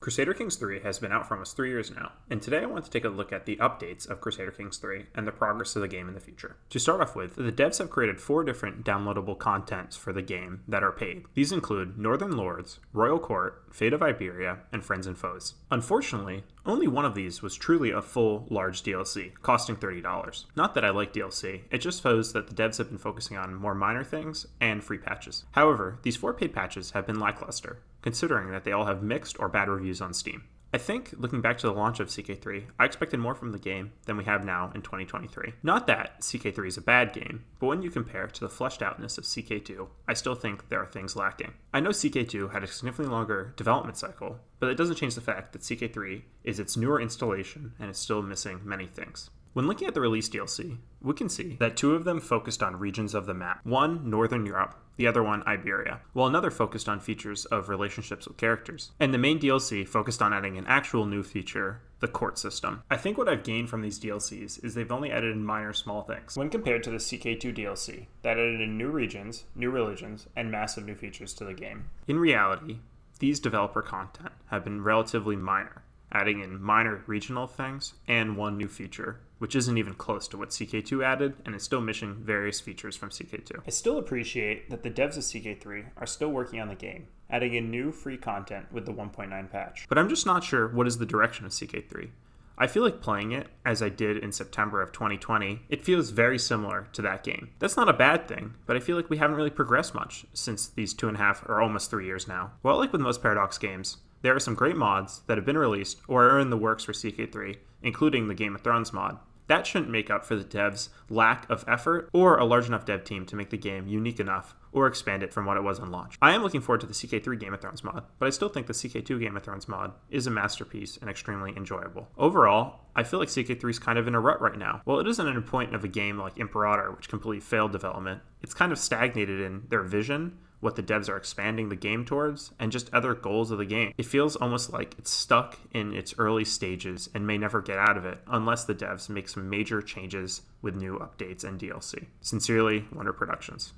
Crusader Kings 3 has been out for almost 3 years now, and today I want to take a look at the updates of Crusader Kings 3 and the progress of the game in the future. To start off with, the devs have created 4 different downloadable contents for the game that are paid. These include Northern Lords, Royal Court, Fate of Iberia, and Friends and Foes. Unfortunately, only one of these was truly a full, large DLC, costing $30. Not that I like DLC, it just shows that the devs have been focusing on more minor things and free patches. However, these 4 paid patches have been lackluster, considering that they all have mixed or bad reviews on Steam. I think, looking back to the launch of CK3, I expected more from the game than we have now in 2023. Not that CK3 is a bad game, but when you compare to the fleshed outness of CK2, I still think there are things lacking. I know CK2 had a significantly longer development cycle, but it doesn't change the fact that CK3 is its newer installation and is still missing many things. When looking at the release DLC, we can see that 2 of them focused on regions of the map. One, Northern Europe, the other one, Iberia, while another focused on features of relationships with characters. And the main DLC focused on adding an actual new feature, the court system. I think what I've gained from these DLCs is they've only added in minor small things, when compared to the CK2 DLC, that added in new regions, new religions, and massive new features to the game. In reality, these developer content have been relatively minor, adding in minor regional things and one new feature, which isn't even close to what CK2 added and is still missing various features from CK2. I still appreciate that the devs of CK3 are still working on the game, adding in new free content with the 1.9 patch. But I'm just not sure what is the direction of CK3. I feel like playing it, as I did in September of 2020, it feels very similar to that game. That's not a bad thing, but I feel like we haven't really progressed much since these 2.5 or almost 3 years now. Well, like with most Paradox games, there are some great mods that have been released or are in the works for CK3, including the Game of Thrones mod. That shouldn't make up for the devs' lack of effort or a large enough dev team to make the game unique enough or expand it from what it was on launch. I am looking forward to the CK3 Game of Thrones mod, but I still think the CK2 Game of Thrones mod is a masterpiece and extremely enjoyable. Overall, I feel like CK3 is kind of in a rut right now. While it isn't at a point of a game like Imperator, which completely failed development, it's kind of stagnated in their vision, what the devs are expanding the game towards, and just other goals of the game. It feels almost like it's stuck in its early stages and may never get out of it unless the devs make some major changes with new updates and DLC. Sincerely, Wonder Productions.